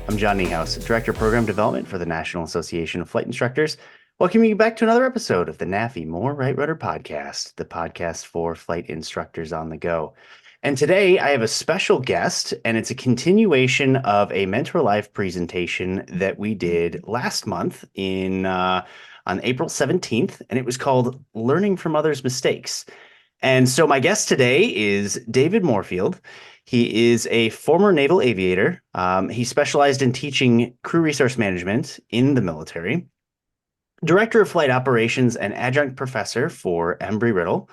I'm John Niehaus, Director of Program Development for the National Association of Flight Instructors. Welcoming you back to another episode of the NAFI More Right Rudder Podcast, the podcast for flight instructors on the go. And today I have a special guest, and it's a continuation of a MentorLIVE presentation that we did last month on April 17th, and it was called Learning from Others' Mistakes. And so my guest today is David Moorefield. He is a former naval aviator. He specialized in teaching crew resource management in the military, director of flight operations and adjunct professor for Embry-Riddle,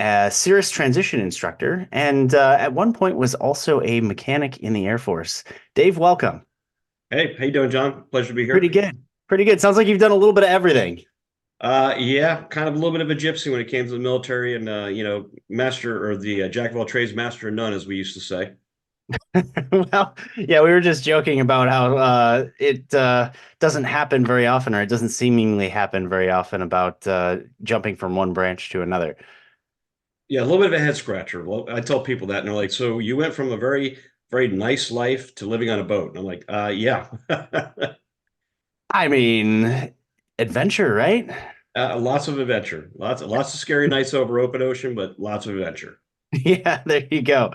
a Cirrus transition instructor, and at one point was also a mechanic in the Air Force. Dave, welcome. Hey, how you doing, John? Pleasure to be Pretty here. good. Pretty good. Sounds like you've done a little bit of everything. Yeah, kind of a little bit of a gypsy when it came to the military and master or the jack of all trades, master of none, as we used to say. Well, yeah, we were just joking about how it doesn't happen very often, or it doesn't seemingly happen very often about jumping from one branch to another. Yeah, a little bit of a head scratcher. Well, I tell people that, and they're like, "So you went from a very, very nice life to living on a boat?" And I'm like, "Yeah." I mean, adventure, right? Lots of adventure, lots of scary nights over open ocean, but lots of adventure. Yeah, there you go.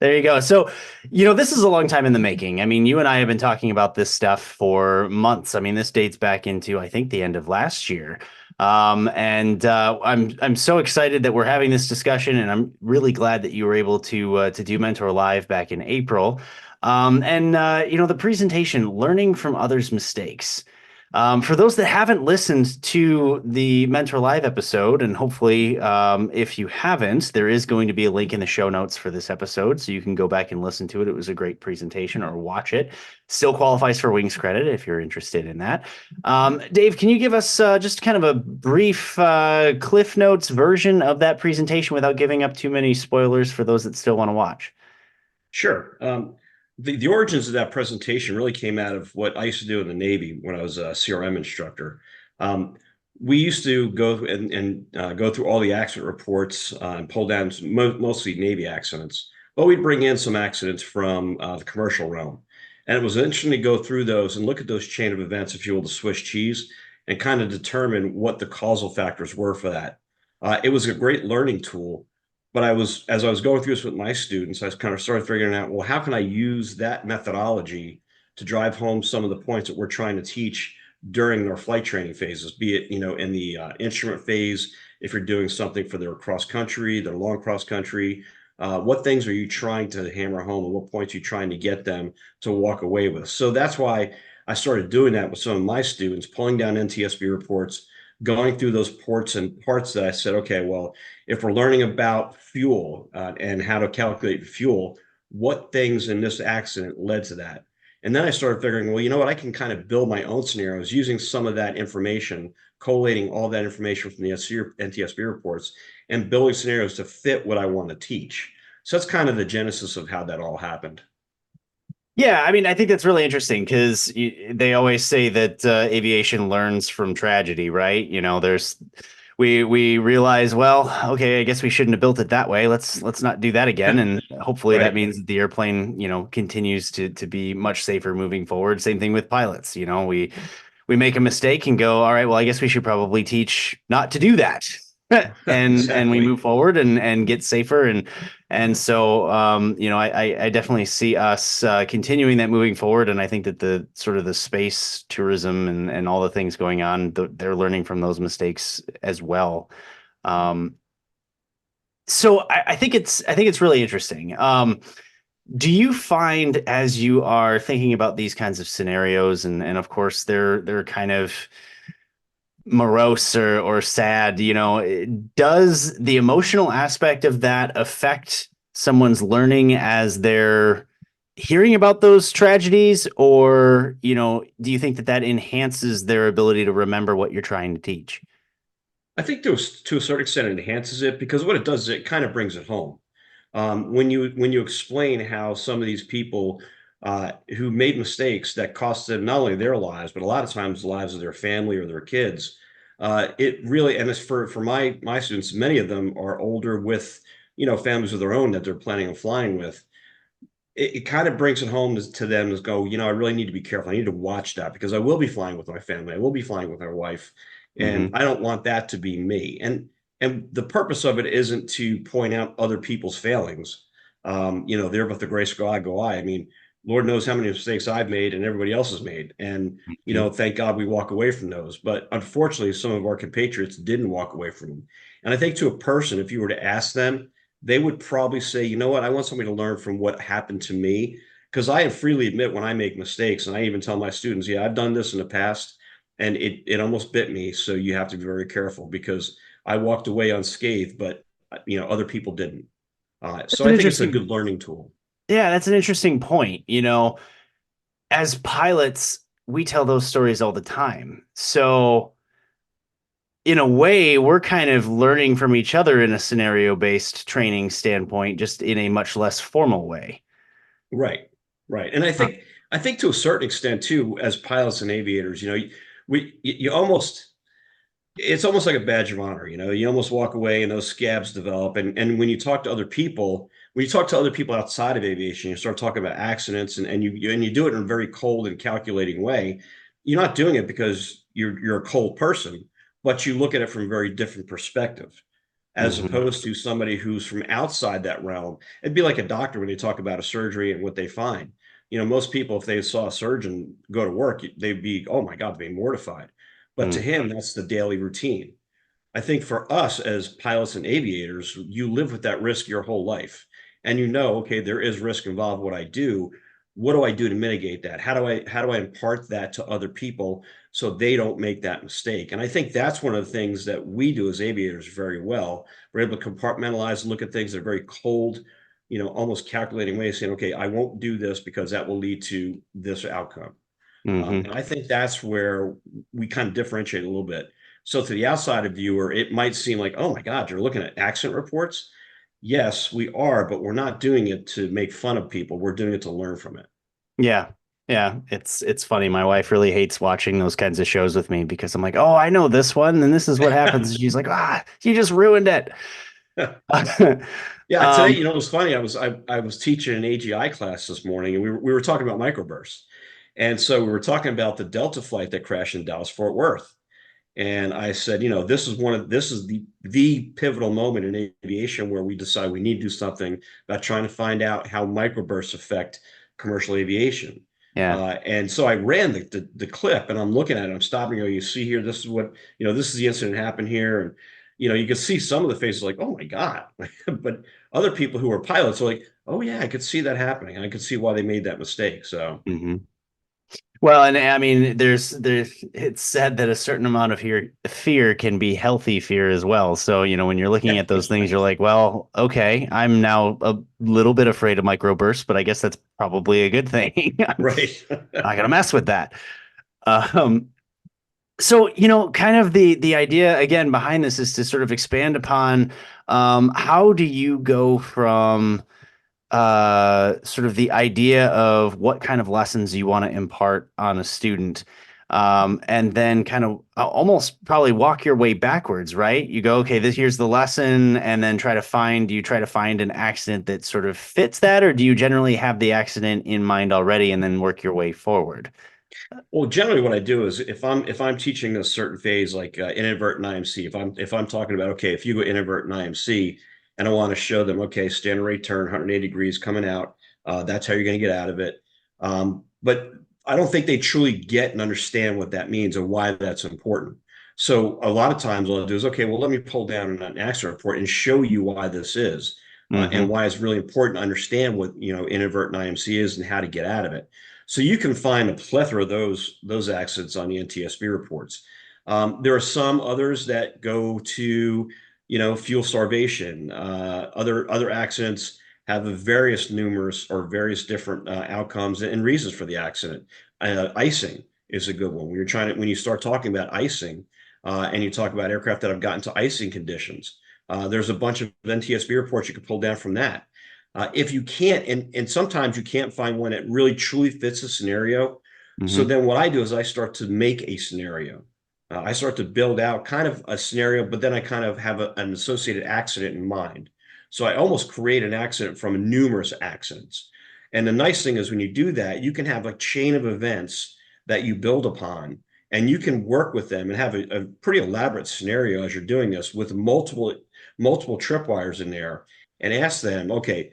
There you go. So, this is a long time in the making. I mean, you and I have been talking about this stuff for months. I mean, this dates back into, I think, the end of last year. And I'm so excited that we're having this discussion, and I'm really glad that you were able to do Mentor Live back in April. The presentation, learning from others' mistakes. For those that haven't listened to the Mentor Live episode, and hopefully, if you haven't, there is going to be a link in the show notes for this episode, so you can go back and listen to it. It was a great presentation, or watch it. Still qualifies for Wings credit if you're interested in that. Dave, can you give us just kind of a brief Cliff Notes version of that presentation without giving up too many spoilers for those that still want to watch? Sure. The origins of that presentation really came out of what I used to do in the Navy when I was a CRM instructor. We used to go and go through all the accident reports and pull down mostly Navy accidents, but we'd bring in some accidents from the commercial realm. And it was interesting to go through those and look at those chain of events, if you will, the Swiss cheese, and kind of determine what the causal factors were for that. It was a great learning tool. But as I was going through this with my students, I kind of started figuring out, well, how can I use that methodology to drive home some of the points that we're trying to teach during their flight training phases, be it, in the instrument phase, if you're doing something for their cross country, their long cross country, what things are you trying to hammer home and what points are you trying to get them to walk away with? So that's why I started doing that with some of my students, pulling down NTSB reports, going through those ports and parts that I said, okay, well, if we're learning about fuel and how to calculate fuel, what things in this accident led to that? And then I started figuring, well, you know what? I can kind of build my own scenarios using some of that information, collating all that information from the NTSB reports and building scenarios to fit what I want to teach. So that's kind of the genesis of how that all happened. Yeah, I mean, I think that's really interesting because they always say that aviation learns from tragedy, right? We realize, well, okay, I guess we shouldn't have built it that way. Let's not do that again, and hopefully that Right. means that the airplane, continues to be much safer moving forward. Same thing with pilots. We make a mistake and go, all right, well, I guess we should probably teach not to do that. And we Exactly. move forward and get safer and so I definitely see us continuing that moving forward, and I think that the sort of the space tourism and all the things going on, they're learning from those mistakes as well. um so I think it's really interesting. Do you find, as you are thinking about these kinds of scenarios, and of course they're kind of morose or sad, does the emotional aspect of that affect someone's learning as they're hearing about those tragedies, or do you think that that enhances their ability to remember what you're trying to teach? I think to a certain extent it enhances it because what it does is it kind of brings it home. When you explain how some of these people who made mistakes that cost them not only their lives, but a lot of times the lives of their family or their kids, it really, and it's for my students, many of them are older with families of their own that they're planning on flying with. it kind of brings it home to them as go, I really need to be careful. I need to watch that because I will be flying with my family. I will be flying with my wife. And Hmm. I don't want that to be me. And the purpose of it isn't to point out other people's failings. There but the grace go I go I. I mean, Lord knows how many mistakes I've made and everybody else has made. And, Hmm. thank God we walk away from those. But unfortunately, some of our compatriots didn't walk away from them. And I think to a person, if you were to ask them, they would probably say, you know what, I want somebody to learn from what happened to me. Because I freely admit when I make mistakes, and I even tell my students, yeah, I've done this in the past and it almost bit me. So you have to be very careful because I walked away unscathed, but other people didn't. That's So an I think it's a interesting, good learning tool. yeah, that's an interesting point. As pilots, we tell those stories all the time. So, in a way, we're kind of learning from each other in a scenario-based training standpoint, just in a much less formal way. Right, right. And I think to a certain extent too, as pilots and aviators, you almost it's almost like a badge of honor. You almost walk away and those scabs develop. And when you talk to other people, when you talk to other people outside of aviation, you start talking about accidents and you do it in a very cold and calculating way. You're not doing it because you're a cold person, but you look at it from a very different perspective, as Hmm. opposed to somebody who's from outside that realm. It'd be like a doctor when they talk about a surgery and what they find. Most people, if they saw a surgeon go to work, they'd be, oh my God, they'd be mortified. But to him, that's the daily routine. I think for us as pilots and aviators, you live with that risk your whole life. And okay, there is risk involved what I do. What do I do to mitigate that? How do I impart that to other people so they don't make that mistake? And I think that's one of the things that we do as aviators very well. We're able to compartmentalize and look at things in a very cold, almost calculating way, saying, okay, I won't do this because that will lead to this outcome. Hmm. And I think that's where we kind of differentiate a little bit. So to the outside viewer, it might seem like, oh my God, you're looking at accident reports. Yes, we are, but we're not doing it to make fun of people. We're doing it to learn from it. Yeah. Yeah, it's funny. My wife really hates watching those kinds of shows with me because I'm like, "Oh, I know this one, and this is what happens." She's like, "Ah, you just ruined it." Yeah, today, Um, it was funny. I was teaching an AGI class this morning, and we were talking about microbursts. And so we were talking about the Delta flight that crashed in Dallas Fort Worth. And I said, this is the pivotal moment in aviation where we decide we need to do something about trying to find out how microbursts affect commercial aviation. yeah. And so I ran the clip and I'm looking at it. I'm stopping. You see here, this is this is the incident happened here. And, you can see some of the faces like, oh my God. But other people who are pilots are like, oh yeah, I could see that happening. I could see why they made that mistake. So, Hmm. Well, and I mean, it's said that a certain amount of fear can be healthy fear as well. So, when you're looking at those things, you're like, well, okay, I'm now a little bit afraid of microbursts, but I guess that's probably a good thing. I'm right. not gonna mess with that. Um, so, kind of the idea again behind this is to sort of expand upon how do you go from sort of the idea of what kind of lessons you want to impart on a student. And then kind of almost probably walk your way backwards, right? You go, okay, here's the lesson, and then do you try to find an accident that sort of fits that, or do you generally have the accident in mind already and then work your way forward? Well, generally, what I do is if I'm teaching a certain phase like inadvertent IMC, if I'm talking about okay, if you go inadvertent IMC, and I want to show them okay, standard rate turn, 180 degrees coming out, that's how you're going to get out of it. But I don't think they truly get and understand what that means and why that's important. So a lot of times, what I'll do is okay, well, let me pull down an accident report and show you why this is, and Hmm. why it's really important to understand what inadvertent IMC is and how to get out of it. So you can find a plethora of those accidents on the NTSB reports. There are some others that go to, fuel starvation. Other accidents have a various numerous or various different outcomes and reasons for the accident. Icing is a good one. When you start talking about icing, and you talk about aircraft that have gotten to icing conditions, there's a bunch of NTSB reports you can pull down from that. If you can't, and sometimes you can't find one that really truly fits a scenario. So Hmm. then what I do is I start to make a scenario. I start to build out kind of a scenario, but then I kind of have an associated accident in mind. So I almost create an accident from numerous accidents. And the nice thing is when you do that, you can have a chain of events that you build upon, and you can work with them and have a pretty elaborate scenario as you're doing this with multiple tripwires in there, and ask them, okay,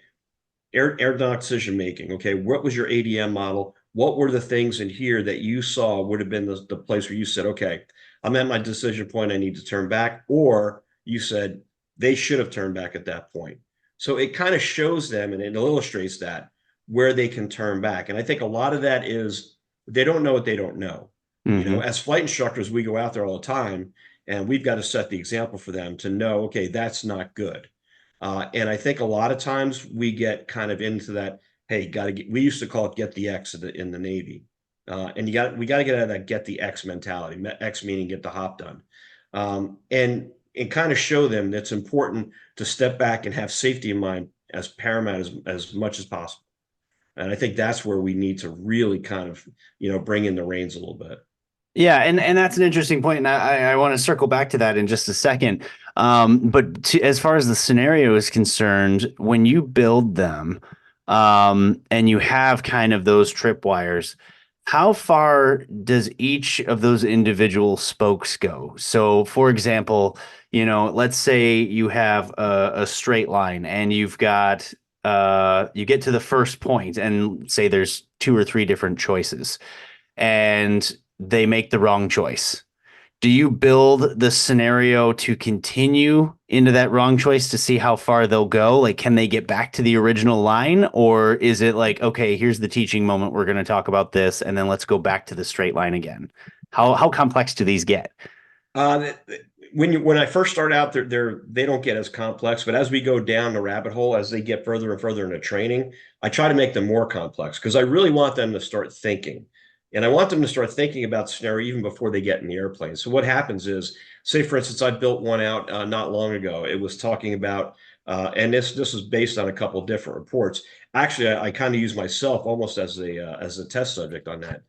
aerodynamic decision making. Okay, what was your ADM model? What were the things in here that you saw would have been the place where you said, okay, I'm at my decision point, I need to turn back, or you said they should have turned back at that point. So it kind of shows them and it illustrates that where they can turn back. And I think a lot of that is they don't know what they don't know. You know, Mm-hmm. as flight instructors, we go out there all the time and we've got to set the example for them to know, okay, that's not good. And I think a lot of times we get kind of into that, hey, we used to call it get the X in the Navy. And we got to get out of that get the X mentality, X meaning get the hop done. And kind of show them that it's important to step back and have safety in mind as paramount as much as possible. And I think that's where we need to really kind of, bring in the reins a little bit. Yeah, and that's an interesting point, and I want to circle back to that in just a second. But as far as the scenario is concerned, when you build them, and you have kind of those tripwires, how far does each of those individual spokes go? So, for example, let's say you have a straight line, and you've got you get to the first point, and say there's two or three different choices, and they make the wrong choice. Do you build the scenario to continue into that wrong choice to see how far they'll go? Like, can they get back to the original line? Or is it like, okay, here's the teaching moment. We're going to talk about this, and then let's go back to the straight line again. How complex do these get? Uh, when I first start out, they don't get as complex, but as we go down the rabbit hole, as they get further and further into training, I try to make them more complex because I really want them to start thinking. And I want them to start thinking about the scenario even before they get in the airplane. So what happens is, say for instance, I built one out not long ago. It was talking about, and this was based on a couple different reports. Actually, I kind of use myself almost as a test subject on that.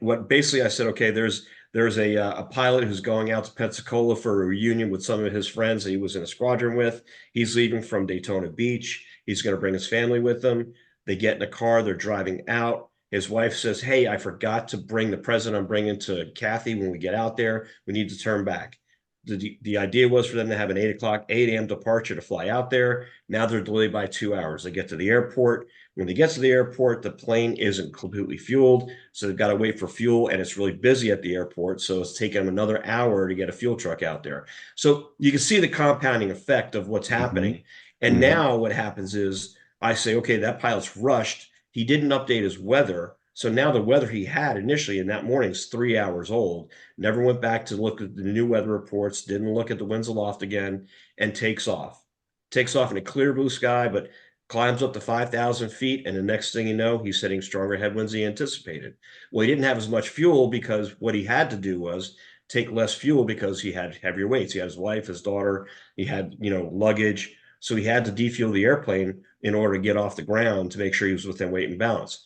What basically I said, okay, there's a pilot who's going out to Pensacola for a reunion with some of his friends that he was in a squadron with. He's leaving from Daytona Beach. He's going to bring his family with him. They get in a car. They're driving out. His wife says, hey, I forgot to bring the present I'm bringing to Kathy when we get out there. We need to turn back. The idea was for them to have an 8 a.m. departure to fly out there. Now they're delayed by 2 hours. They get to the airport. When they get to the airport, the plane isn't completely fueled. So they've got to wait for fuel, and it's really busy at the airport. So it's taking them another hour to get a fuel truck out there. So you can see the compounding effect of what's happening. Mm-hmm. And Mm-hmm. now what happens is I say, okay, that pilot's rushed. He didn't update his weather. So now the weather he had initially in that morning is 3 hours old. Never went back to look at the new weather reports, didn't look at the winds aloft again, and takes off. Takes off in a clear blue sky, but climbs up to 5,000 feet. And the next thing you know, he's hitting stronger headwinds than he anticipated. Well, he didn't have as much fuel because what he had to do was take less fuel because he had heavier weights. He had his wife, his daughter, he had, luggage. So he had to defuel the airplane in order to get off the ground to make sure he was within weight and balance.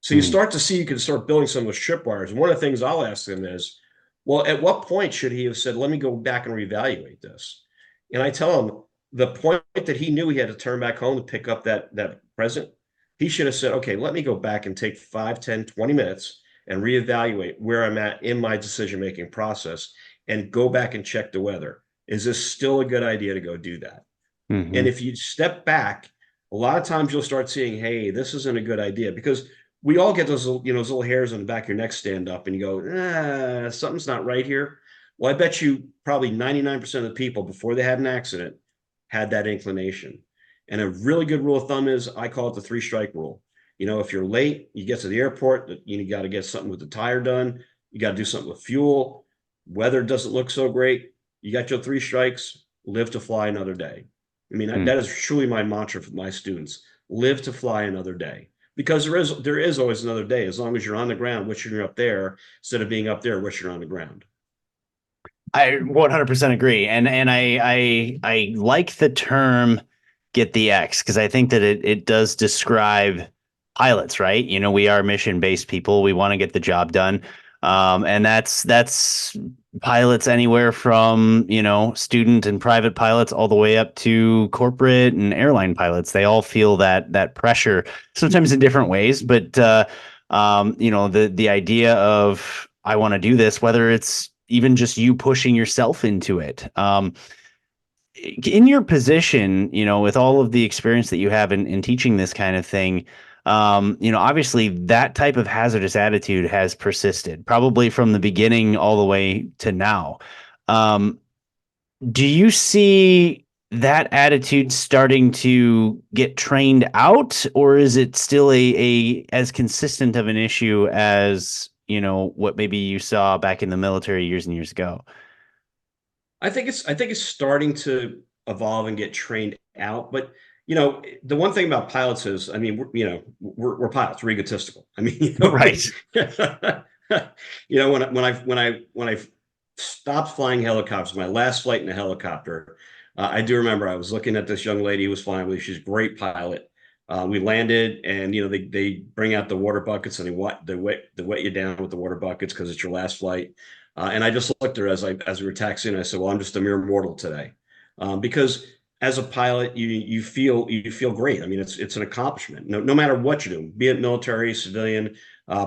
So you start to see, you can start building some of those tripwires. And one of the things I'll ask them is, well, at what point should he have said, let me go back and reevaluate this? And I tell him the point that he knew he had to turn back home to pick up that present, he should have said, okay, let me go back and take 5, 10, 20 minutes and reevaluate where I'm at in my decision-making process and go back and check the weather. Is this still a good idea to go do that? Mm-hmm. And if you step back, a lot of times you'll start seeing, hey, this isn't a good idea, because we all get those little hairs on the back of your neck stand up and you go, something's not right here. Well, I bet you probably 99% of the people before they had an accident had that inclination. And a really good rule of thumb is, I call it the 3-strike rule. If you're late, you get to the airport, you got to get something with the tire done. You got to do something with fuel. Weather doesn't look so great. You got your 3 strikes, live to fly another day. I mean, that is truly my mantra for my students. Live to fly another day. Because there is always another day, as long as you're on the ground, wishing you're up there, instead of being up there, wishing you're on the ground. I 100% agree. And I like the term get the X because I think that it does describe pilots, right? We are mission-based people. We want to get the job done. And that's pilots anywhere from, student and private pilots all the way up to corporate and airline pilots. They all feel that pressure, sometimes in different ways, but the idea of I want to do this, whether it's even just you pushing yourself into it. In your position, with all of the experience that you have in teaching this kind of thing, obviously that type of hazardous attitude has persisted probably from the beginning all the way to now. Um, do you see that attitude starting to get trained out, or is it still a as consistent of an issue as, what maybe you saw back in the military years and years ago? I think it's starting to evolve and get trained out. But the one thing about pilots is, I mean, we're pilots. We're egotistical. I mean, Right. when I stopped flying helicopters, my last flight in a helicopter, I do remember I was looking at this young lady who was flying with. She's a great pilot. We landed, and they bring out the water buckets and they wet you down with the water buckets because it's your last flight. And I just looked at her as we were taxiing. I said, "Well, I'm just a mere mortal today," because as a pilot, you feel great. I mean, it's an accomplishment. No matter what you're doing, be it military, civilian,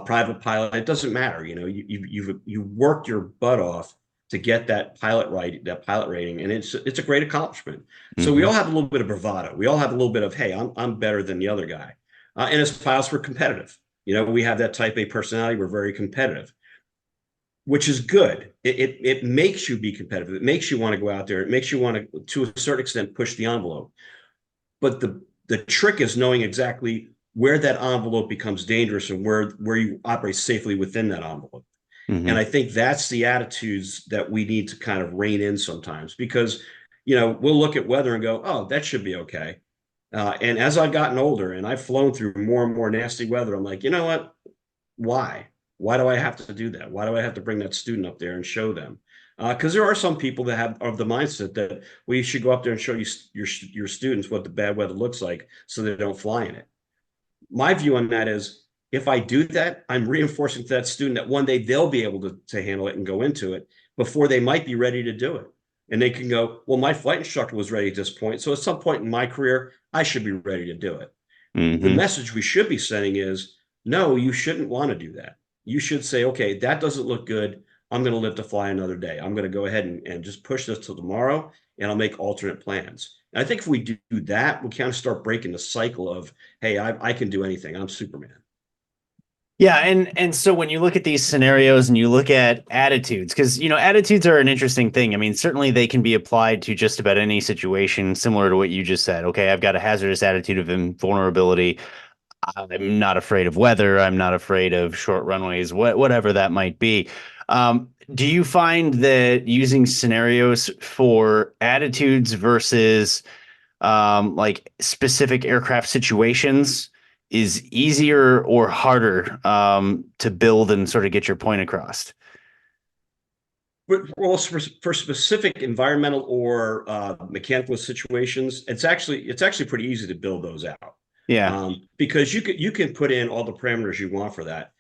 private pilot, it doesn't matter. You worked your butt off to get that pilot rating, and it's a great accomplishment. So we Mhm. all have a little bit of bravado. We all have a little bit of, hey, I'm better than the other guy. And as pilots, we're competitive. We have that type A personality. We're very competitive, which is good. It makes you be competitive. It makes you want to go out there. It makes you want to a certain extent, push the envelope. But the trick is knowing exactly where that envelope becomes dangerous and where you operate safely within that envelope. And Mhm. I think that's the attitudes that we need to kind of rein in sometimes, because we'll look at weather and go, oh, that should be okay. And as I've gotten older and I've flown through more and more nasty weather, I'm like, you know what? Why? Why do I have to do that? Why do I have to bring that student up there and show them? Because there are some people that have of the mindset that we should go up there and show your students what the bad weather looks like so they don't fly in it. My view on that is, if I do that, I'm reinforcing to that student that one day they'll be able to handle it and go into it before they might be ready to do it. And they can go, well, my flight instructor was ready at this point. So at some point in my career, I should be ready to do it. The Mhm. message we should be sending is, no, you shouldn't want to do that. You should say, okay, that doesn't look good. I'm going to live to fly another day. I'm going to go ahead and just push this till tomorrow, and I'll make alternate plans. And I think if we do that, we kind of start breaking the cycle of, hey, I can do anything. I'm Superman. Yeah, and so when you look at these scenarios and you look at attitudes, because attitudes are an interesting thing. I mean, certainly they can be applied to just about any situation, similar to what you just said. Okay, I've got a hazardous attitude of invulnerability. I'm not afraid of weather. I'm not afraid of short runways, whatever that might be. Do you find that using scenarios for attitudes versus like specific aircraft situations is easier or harder to build and sort of get your point across? Well, for specific environmental or mechanical situations, it's actually pretty easy to build those out, Yeah. because you can put in all the parameters you want for that.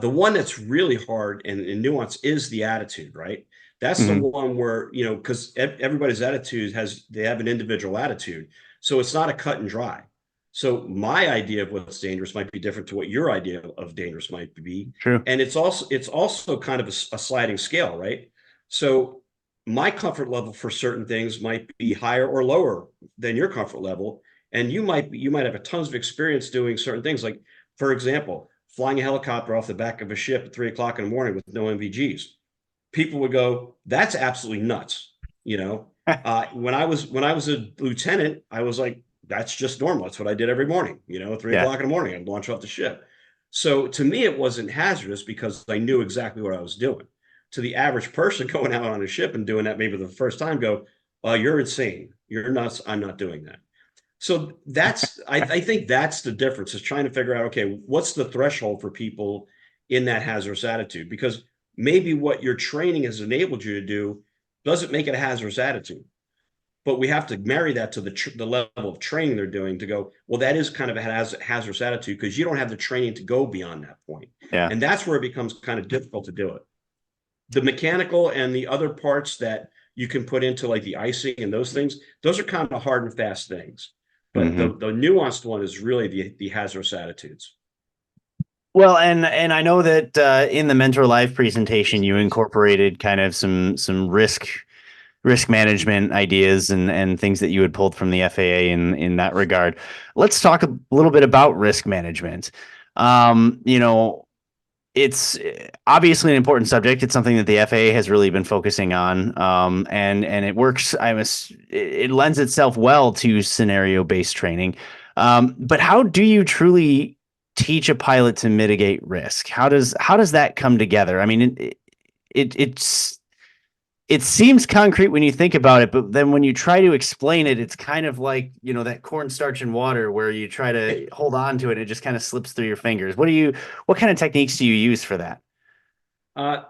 The one that's really hard and nuance is the attitude, right? That's the Hmm. one where because everybody's attitude they have an individual attitude, so it's not a cut and dry. So my idea of what's dangerous might be different to what your idea of dangerous might be, True. and it's also kind of a sliding scale, right? So my comfort level for certain things might be higher or lower than your comfort level. And you might have a tons of experience doing certain things. Like, for example, flying a helicopter off the back of a ship at 3 o'clock in the morning with no NVGs. People would go, that's absolutely nuts. You know, when I was a lieutenant, I was like, that's just normal. That's what I did every morning. At three Yeah. o'clock in the morning, I'd launch off the ship. So to me, it wasn't hazardous because I knew exactly what I was doing. To the average person going out on a ship and doing that maybe the first time, go, you're insane. You're nuts. I'm not doing that. So I think that's the difference, is trying to figure out, okay, what's the threshold for people in that hazardous attitude? Because maybe what your training has enabled you to do doesn't make it a hazardous attitude. but we have to marry that to the level of training they're doing to go, well, that is kind of a hazardous attitude because you don't have the training to go beyond that point. Yeah. And that's where it becomes kind of difficult to do it. The mechanical and the other parts that you can put into like the icing and those things, those are kind of hard and fast things. But Mm-hmm. the nuanced one is really the hazardous attitudes. Well, and I know that in the MentorLIVE presentation, you incorporated kind of some risk management ideas and things that you had pulled from the FAA in that regard. Let's talk a little bit about risk management. You know, it's obviously an important subject. It's something that the FAA has really been focusing on, and it works. It lends itself well to scenario based training. But how do you truly teach a pilot to mitigate risk? How does that come together? I mean, it's it seems concrete when you think about it, but then when you try to explain it, it's kind of like, you know, that cornstarch and water where you try to hold on to it and it just kind of slips through your fingers. What kind of techniques do you use for that? Uh,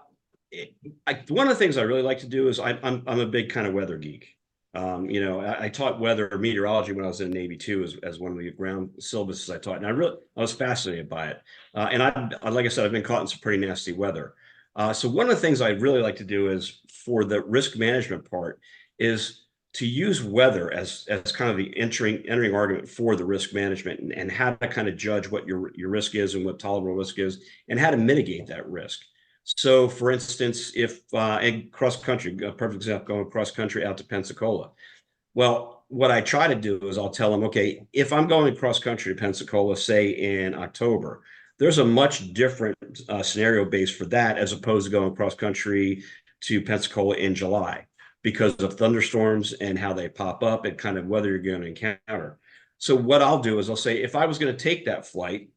one of the things I really like to do is I'm a big kind of weather geek. You know, I taught weather meteorology when I was in the Navy too, as one of the ground syllabuses I taught, and I was fascinated by it. And like I said, I've been caught in some pretty nasty weather. So one of the things I really like to do is for the risk management part is to use weather as kind of the entering argument for the risk management and how to kind of judge what your risk is and what tolerable risk is and how to mitigate that risk. So, for instance, if in cross country, a perfect example, going cross country out to Pensacola. Well, what I try to do is I'll tell them, okay, if I'm going cross country to Pensacola, say in October, there's a much different scenario base for that as opposed to going cross country to Pensacola in July because of thunderstorms and how they pop up and kind of weather you're going to encounter. So what I'll do is I'll say, if I was going to take that flight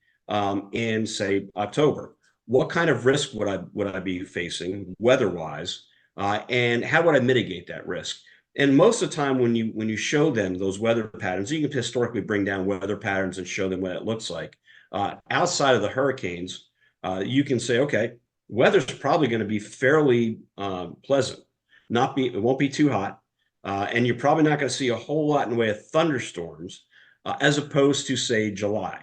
in say October, what kind of risk would I be facing weather-wise, and how would I mitigate that risk? And most of the time, when you show them those weather patterns, you can historically bring down weather patterns and show them what it looks like. Outside of the hurricanes, you can say, okay, weather's probably going to be fairly pleasant. It won't be too hot, and you're probably not going to see a whole lot in the way of thunderstorms, as opposed to say July.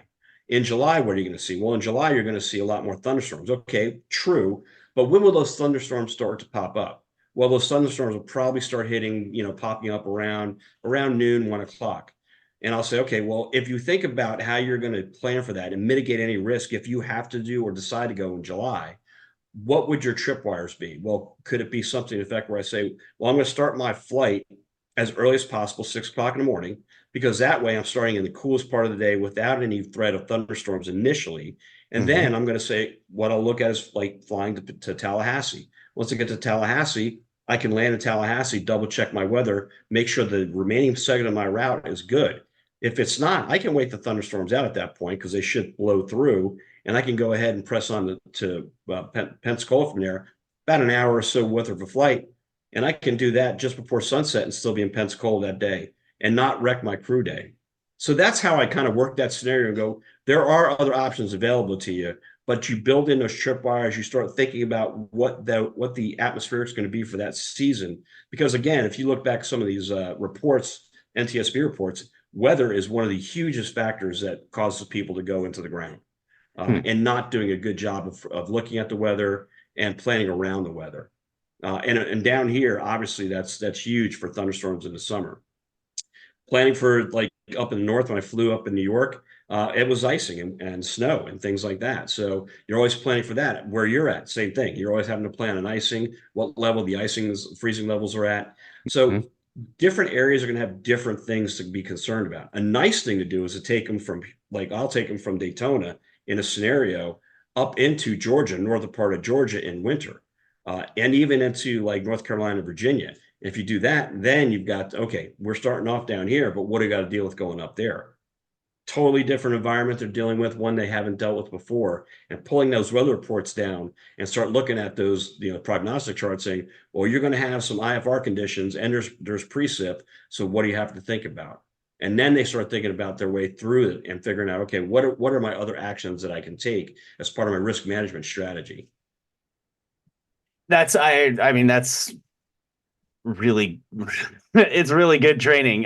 In July, what are you going to see? Well, in July, you're going to see a lot more thunderstorms. Okay, true. But when will those thunderstorms start to pop up? Well, those thunderstorms will probably start hitting, popping up around noon, 1 o'clock. And I'll say, okay, well, if you think about how you're going to plan for that and mitigate any risk if you have to do or decide to go in July, what would your tripwires be? Well, could it be something in effect where I say, well, I'm going to start my flight as early as possible, 6 o'clock in the morning, because that way I'm starting in the coolest part of the day without any threat of thunderstorms initially. And Mm-hmm. then I'm going to say what I'll look at is like flying to Tallahassee. Once I get to Tallahassee, I can land in Tallahassee, double check my weather, make sure the remaining segment of my route is good. If it's not, I can wait the thunderstorms out at that point because they should blow through, and I can go ahead and press on to Pensacola from there, about an hour or so worth of a flight, and I can do that just before sunset and still be in Pensacola that day and not wreck my crew day. So that's how I kind of work that scenario and go, there are other options available to you, but you build in those tripwires, you start thinking about what the atmosphere is going to be for that season. Because again, if you look back at some of these reports, NTSB reports, weather is one of the hugest factors that causes people to go into the ground and not doing a good job of looking at the weather and planning around the weather. And down here, obviously, that's huge for thunderstorms in the summer. Planning for like up in the north, when I flew up in New York, it was icing and snow and things like that. So you're always planning for that. Where you're at, same thing. You're always having to plan on icing, what level the freezing levels are at. So different areas are going to have different things to be concerned about. A nice thing to do is to take them from, like, I'll take them from Daytona in a scenario up into Georgia, northern part of Georgia in winter, and even into like North Carolina, Virginia. If you do that, then you've got, okay, we're starting off down here, but what do you got to deal with going up there? Totally different environment they're dealing with, one they haven't dealt with before, and pulling those weather reports down and start looking at those, prognostic charts saying, well, you're going to have some IFR conditions and there's precip. So what do you have to think about? And then they start thinking about their way through it and figuring out, okay, what are my other actions that I can take as part of my risk management strategy? I mean, that's really, it's really good training.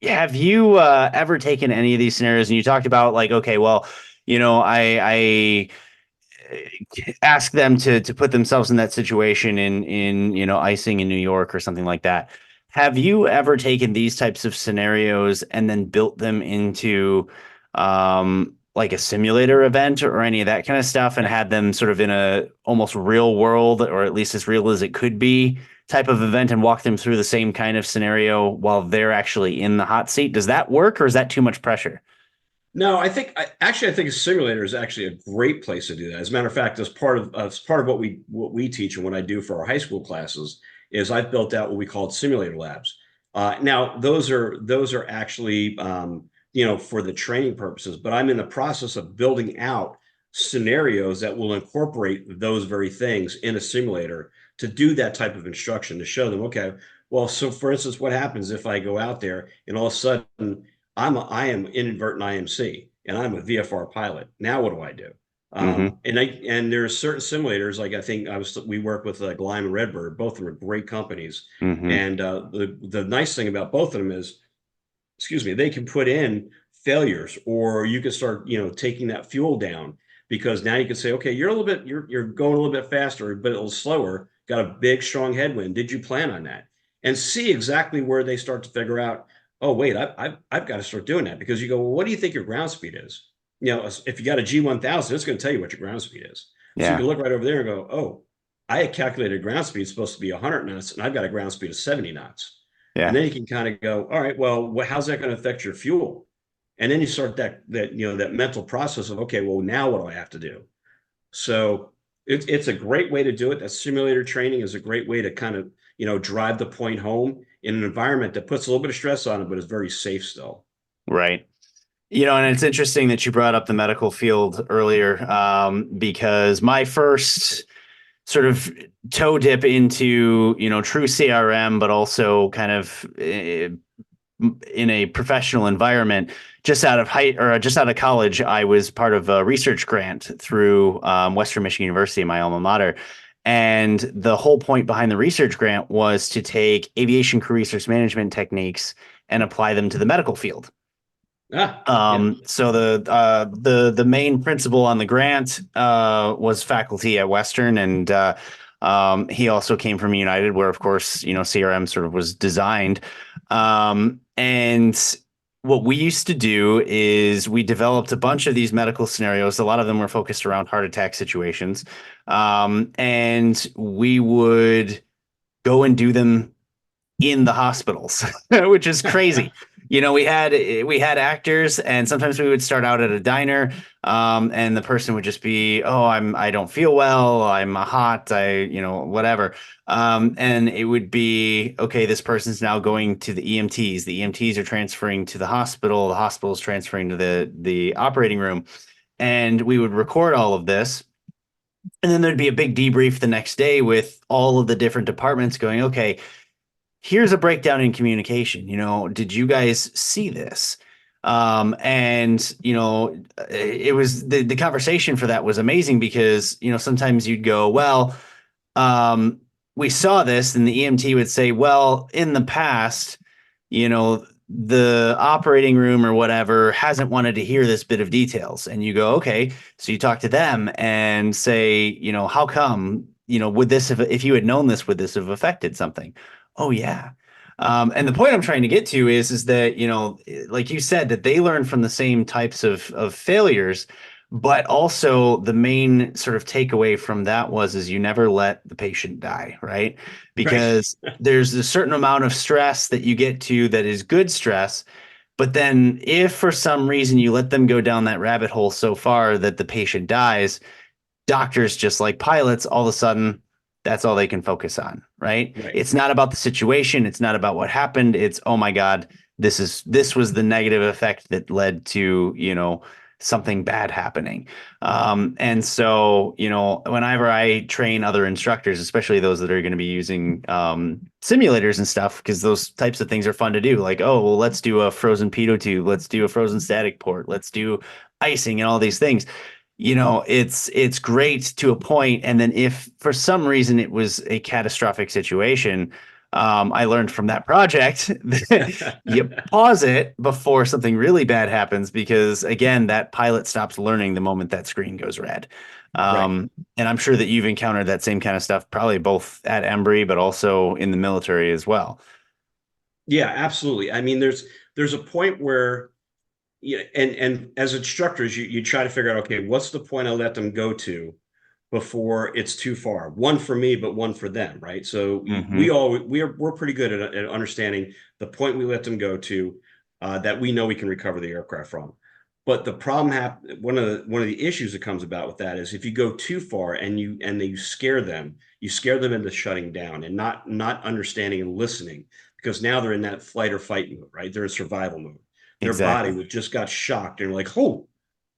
Have you ever taken any of these scenarios and you talked about like, okay, well, I ask them to put themselves in that situation in icing in New York or something like that. Have you ever taken these types of scenarios and then built them into like a simulator event or any of that kind of stuff and had them sort of in a almost real world or at least as real as it could be type of event and walk them through the same kind of scenario while they're actually in the hot seat? Does that work or is that too much pressure? No, I think a simulator is actually a great place to do that. As a matter of fact, as part of what we teach and what I do for our high school classes is I've built out what we call simulator labs. Now those are actually for the training purposes, but I'm in the process of building out scenarios that will incorporate those very things in a simulator to do that type of instruction to show them, okay, well, so for instance, what happens if I go out there and all of a sudden I am inadvertent IMC and I'm a VFR pilot. Now what do I do? Mm-hmm. And there are certain simulators, like I think we work with like Lime and Redbird. Both of them are great companies. Mm-hmm. And the nice thing about both of them is, excuse me, they can put in failures, or you can start taking that fuel down, because now you can say, okay, you're going a little bit faster, but a little slower. Got a big strong headwind. Did you plan on that? And see exactly where they start to figure out, oh, wait, I've got to start doing that, because you go, well, what do you think your ground speed is? If you got a G1000, it's going to tell you what your ground speed is. So you Yeah. can look right over there and go, oh, I had calculated ground speed supposed to be 100 knots, and I've got a ground speed of 70 knots. And Yeah. then you can kind of go, all right, well, how's that going to affect your fuel? And then you start that mental process of, okay, well, now what do I have to do? So it's a great way to do it. That simulator training is a great way to kind of drive the point home in an environment that puts a little bit of stress on it, but is very safe still. Right. And it's interesting that you brought up the medical field earlier, because my first sort of toe dip into, true CRM, but also kind of in a professional environment, just out of college, I was part of a research grant through Western Michigan University, my alma mater. And the whole point behind the research grant was to take aviation crew resource management techniques and apply them to the medical field. Yeah. So the main principal on the grant was faculty at Western, and he also came from United, where of course CRM sort of was designed. And what we used to do is we developed a bunch of these medical scenarios. A lot of them were focused around heart attack situations, and we would go and do them in the hospitals, which is crazy. We had actors, and sometimes we would start out at a diner, and the person would just be, "Oh, I don't feel well. I'm hot. Whatever." And it would be, okay, this person's now going to the EMTs. The EMTs are transferring to the hospital. The hospital is transferring to the operating room, and we would record all of this. And then there'd be a big debrief the next day with all of the different departments going, okay, here's a breakdown in communication. Did you guys see this? And it was the conversation for that was amazing because sometimes you'd go, well, we saw this, and the EMT would say, well, in the past, the operating room or whatever hasn't wanted to hear this bit of details. And you go, okay, so you talk to them and say, how come, would this have, if you had known this, would this have affected something? Oh yeah. And the point I'm trying to get to is that, like you said, that they learn from the same types of failures, but also the main sort of takeaway from that is you never let the patient die, right? Right. Because there's a certain amount of stress that you get to that is good stress. But then if for some reason you let them go down that rabbit hole so far that the patient dies, doctors, just like pilots, all of a sudden, that's all they can focus on, right? Right. It's not about the situation. It's not about what happened. It's, oh my God, this was the negative effect that led to, something bad happening. And so, whenever I train other instructors, especially those that are going to be using simulators and stuff, because those types of things are fun to do. Like, oh, well, let's do a frozen pitot tube. Let's do a frozen static port. Let's do icing and all these things. it's great to a point, and then if for some reason it was a catastrophic situation, I learned from that project that you pause it before something really bad happens, because again, that pilot stops learning the moment that screen goes red. Right. And I'm sure that you've encountered that same kind of stuff, probably both at Embry, but also in the military as well. Yeah, absolutely. I mean, there's a point where, yeah, and as instructors, you try to figure out, okay, what's the point I let them go to before it's too far? One for me, but one for them, right? So Hmm. we're pretty good at understanding the point we let them go to, that we know we can recover the aircraft from. But the problem one of the issues that comes about with that is if you go too far and you you scare them into shutting down and not understanding and listening, because now they're in that flight or fight mode, right? They're in survival mode. Their body Exactly. just got shocked and like, oh,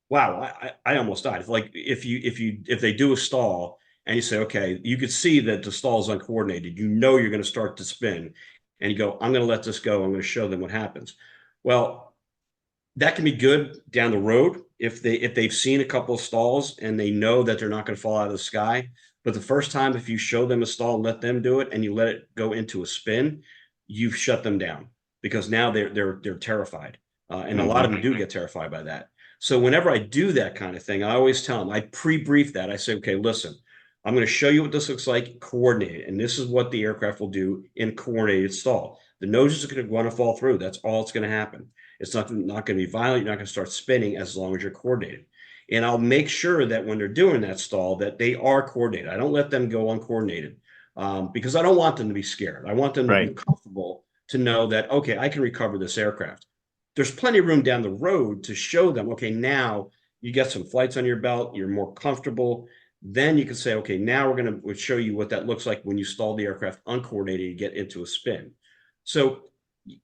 wow, I almost died. Like if they do a stall and you say, okay, you could see that the stall is uncoordinated, you know you're going to start to spin, and you go, I'm going to let this go. I'm going to show them what happens. Well, that can be good down the road if they've seen a couple of stalls and they know that they're not going to fall out of the sky. But the first time, if you show them a stall and let them do it, and you let it go into a spin, you've shut them down because now they're terrified, and a lot of Hmm. them do get terrified by that. So whenever I do that kind of thing, I always tell them, I pre-brief that. I say, okay, listen, I'm going to show you what this looks like coordinated, and this is what the aircraft will do in coordinated stall. The noses are going to want to fall through. That's all that's going to happen. It's not going to be violent. You're not going to start spinning as long as you're coordinated. And I'll make sure that when they're doing that stall, that they are coordinated. I don't let them go uncoordinated, because I don't want them to be scared. I want them to be Right. comfortable to know that, okay, I can recover this aircraft. There's plenty of room down the road to show them, okay, now you get some flights on your belt, you're more comfortable. Then you can say, okay, now we're going to show you what that looks like when you stall the aircraft uncoordinated and get into a spin. So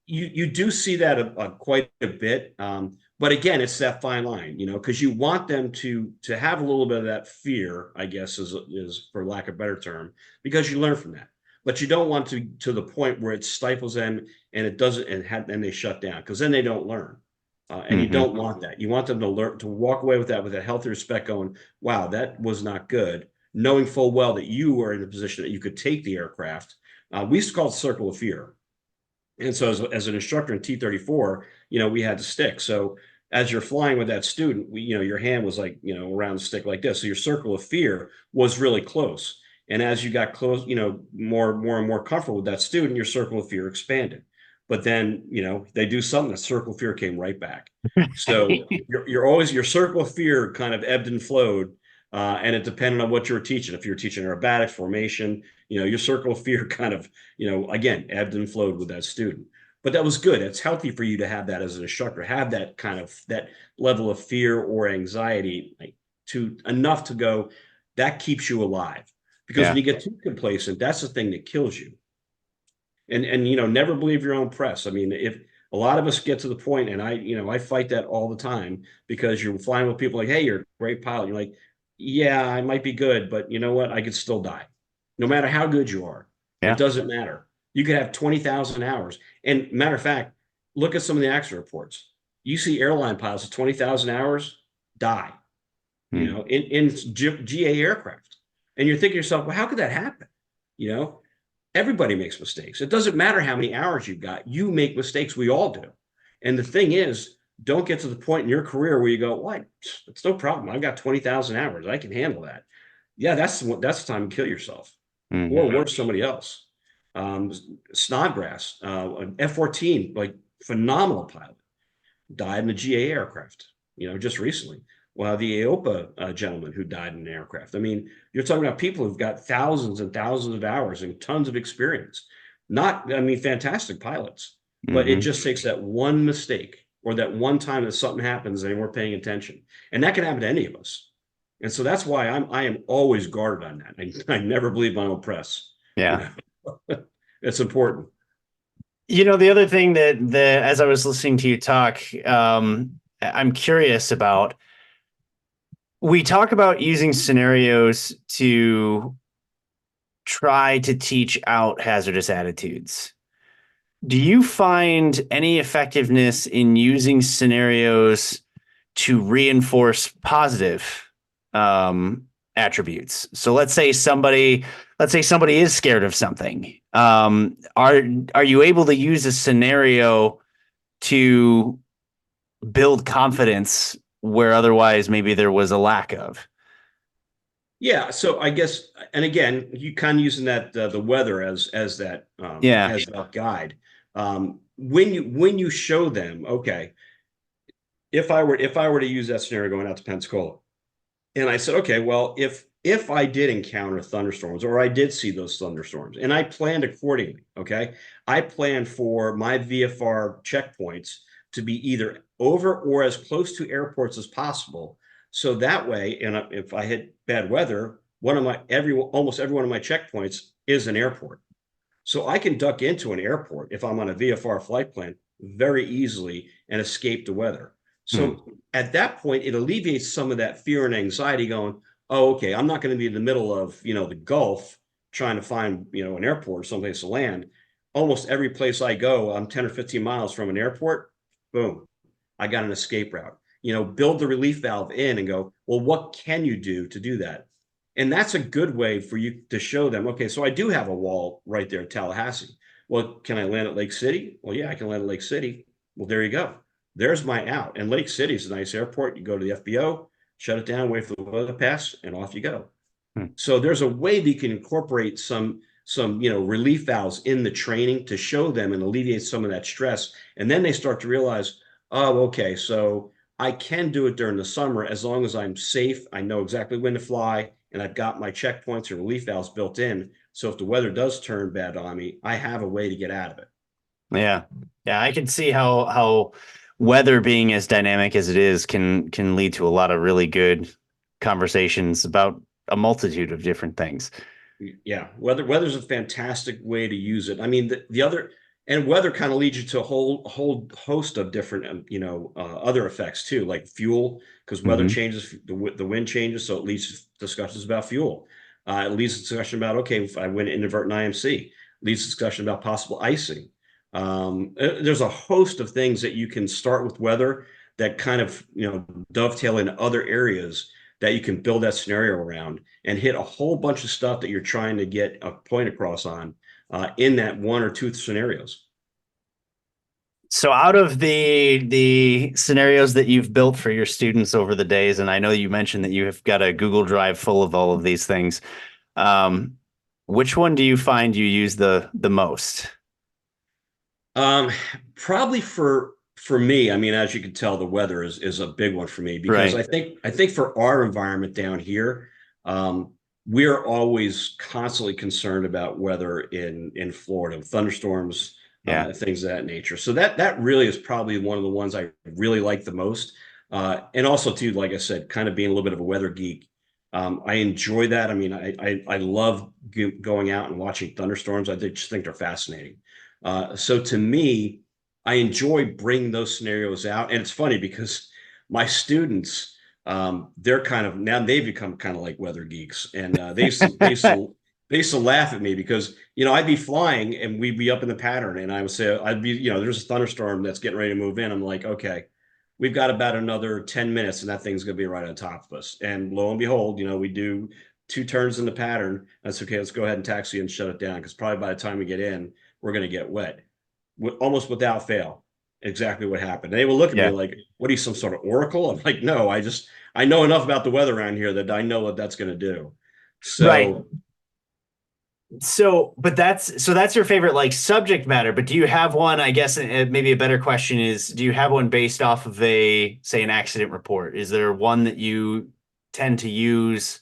you do see that quite a bit, but again, it's that fine line, because you want them to have a little bit of that fear, I guess, is for lack of a better term, because you learn from that. But you don't want to the point where it stifles them and it doesn't, and they shut down, because then they don't learn. And you Hmm. don't want that. You want them to learn, to walk away with that, with a healthy respect, going, wow, that was not good, knowing full well that you were in a position that you could take the aircraft. We used to call it circle of fear. And so as an instructor in T-34, we had to stick. So as you're flying with that student, your hand was like, around the stick like this. So your circle of fear was really close. And as you got close, more and more comfortable with that student, your circle of fear expanded. But then, they do something, the circle of fear came right back. So your circle of fear kind of ebbed and flowed. And it depended on what you were teaching. If you were teaching aerobatics, formation, your circle of fear kind of, again, ebbed and flowed with that student. But that was good. It's healthy for you to have that as an instructor, have that kind of that level of fear or anxiety, like, to enough to go, that keeps you alive. Because when Yeah. you get too complacent, that's the thing that kills you. And never believe your own press. I mean, if a lot of us get to the point, and I fight that all the time, because you're flying with people like, hey, you're a great pilot. You're like, yeah, I might be good, but you know what? I could still die. No matter how good you are, it Yeah. doesn't matter. You could have 20,000 hours. And matter of fact, look at some of the accident reports. You see airline pilots at 20,000 hours die, Hmm. in GA aircraft. And you're thinking to yourself, well, how could that happen? You know, Everybody makes mistakes. It doesn't matter how many hours you've got. You make mistakes. We all do. And the thing is, don't get to the point in your career where you go, "What? It's no problem. I've got 20,000 hours. I can handle that." Yeah, that's the time to kill yourself, or Hmm. worse, somebody else. Um, Snodgrass, an F-14, like, phenomenal pilot, died in a GA aircraft, just recently. Well, the AOPA gentleman who died in an aircraft. I mean, you're talking about people who've got thousands and thousands of hours and tons of experience. Not, I mean, fantastic pilots, but it Hmm. just takes that one mistake or that one time that something happens and we're paying attention. And that can happen to any of us. And so that's why I am always guarded on that. I never believe my own press. You Yeah. know, it's important. The other thing as I was listening to you talk, I'm curious about, we talk about using scenarios to try to teach out hazardous attitudes. Do you find any effectiveness in using scenarios to reinforce positive attributes. So let's say somebody is scared of something. Are you able to use a scenario to build confidence where otherwise maybe there was a lack of? Yeah, so I guess, and again, you kind of using that the weather as that Yeah. as that guide. When you show them, okay, if I were to use that scenario going out to Pensacola, and I said, okay, well, if I did encounter thunderstorms or I did see those thunderstorms, and I planned accordingly, okay, I planned for my VFR checkpoints to be either over or as close to airports as possible. So that way, and if I hit bad weather, almost every one of my checkpoints is an airport. So I can duck into an airport if I'm on a VFR flight plan very easily and escape the weather. Hmm. So at that point, it alleviates some of that fear and anxiety going, oh, okay, I'm not going to be in the middle of, the Gulf trying to find, an airport or someplace to land. Almost every place I go, I'm 10 or 15 miles from an airport. Boom, I got an escape route. Build the relief valve in and go, well, what can you do to do that? And that's a good way for you to show them, okay, so I do have a wall right there at Tallahassee. Well, can I land at Lake City? Well, yeah, I can land at Lake City. Well, there you go. There's my out. And Lake City is a nice airport. You go to the FBO, shut it down, wait for the weather to pass, and off you go. Hmm. So there's a way that you can incorporate some relief valves in the training to show them and alleviate some of that stress. And then they start to realize, oh, okay, so I can do it during the summer as long as I'm safe. I know exactly when to fly, and I've got my checkpoints and relief valves built in. So if the weather does turn bad on me, I have a way to get out of it. Yeah. Yeah, I can see how weather being as dynamic as it is can lead to a lot of really good conversations about a multitude of different things. Yeah, weather's a fantastic way to use it. I mean, the other and weather kind of leads you to a whole host of different other effects too, like fuel, because weather Hmm. changes, the wind changes, so it leads to discussions about fuel. It leads to discussion about, okay, if I win inadvertent IMC, it leads to discussion about possible icing. There's a host of things that you can start with weather that kind of dovetail in other areas that you can build that scenario around and hit a whole bunch of stuff that you're trying to get a point across on in that one or two scenarios. So out of the scenarios that you've built for your students over the days, and I know you mentioned that you have got a Google Drive full of all of these things, um, which one do you find you use the most? Um, Probably for me, I mean, as you can tell, the weather is a big one for me because Right. I think for our environment down here, um, we're always constantly concerned about weather in Florida, thunderstorms, Yeah. things of that nature. So that really is probably one of the ones I really like the most. And also too, like I said, kind of being a little bit of a weather geek. I enjoy that. I mean, I love going out and watching thunderstorms. Just think they're fascinating. So to me, I enjoy bringing those scenarios out. And it's funny because my students, they're kind of now they've become kind of like weather geeks, and they used to laugh at me because I'd be flying and we'd be up in the pattern, and I would say I'd be there's a thunderstorm that's getting ready to move in. I'm like, okay, we've got about another 10 minutes, and that thing's gonna be right on top of us. And lo and behold, we do two turns in the pattern. That's okay. Let's go ahead and taxi and shut it down because probably by the time we get in, we're going to get wet, almost without fail. Exactly what happened. And they will look at me Yeah. like, "What are you, some sort of oracle?" I'm like, "No, I know enough about the weather around here that I know what that's going to do." Right. So, So that's your favorite like subject matter, but do you have one, I guess maybe a better question is, do you have one based off of say an accident report? Is there one that you tend to use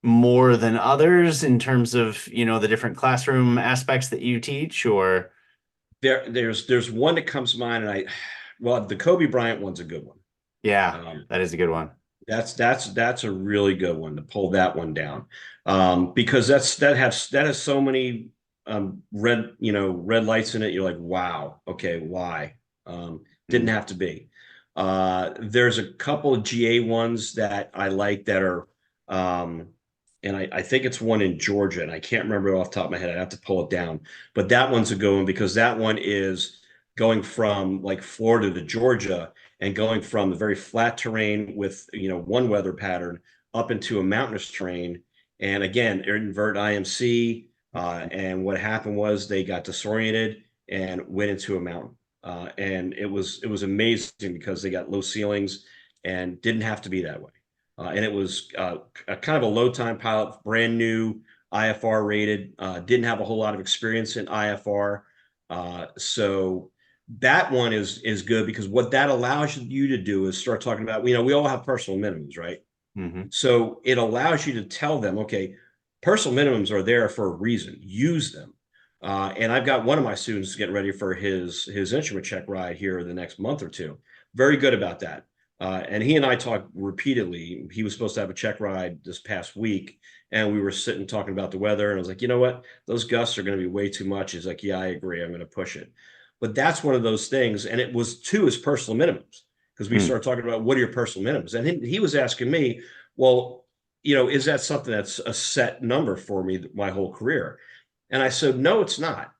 more than others in terms of, the different classroom aspects that you teach or? there's one that comes to mind, and well, the Kobe Bryant one's a good one. Yeah, Um, that is a good one. that's a really good one to pull that one down, because that has so many red lights in it. You're like, wow, okay, why? Didn't Mm. have to be. There's a couple of GA ones that I like that are, and I think it's one in Georgia, and I can't remember it off the top of my head. I'd have to pull it down, but that one's a good one because that one is going from like Florida to Georgia and going from the very flat terrain with one weather pattern up into a mountainous terrain. And again, invert IMC. And what happened was they got disoriented and went into a mountain. And it was amazing because they got low ceilings and didn't have to be that way. And it was a kind of a low time pilot, brand new, IFR rated, didn't have a whole lot of experience in IFR. So that one is good because what that allows you to do is start talking about, we all have personal minimums, right? Mm-hmm. So it allows you to tell them, okay, personal minimums are there for a reason. Use them. And I've got one of my students getting ready for his instrument check ride here the next month or two. Very good about that. And he and I talked repeatedly. He was supposed to have a check ride this past week, and we were sitting talking about the weather. And I was like, you know what? Those gusts are going to be way too much. He's like, yeah, I agree. I'm going to push it. But that's one of those things. And it was to his personal minimums because we started talking about what are your personal minimums. And he was asking me, well, is that something that's a set number for me my whole career? And I said, no, it's not.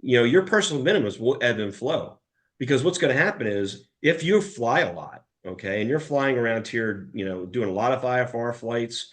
Your personal minimums will ebb and flow because what's going to happen is if you fly a lot, okay, and you're flying around here, doing a lot of IFR flights,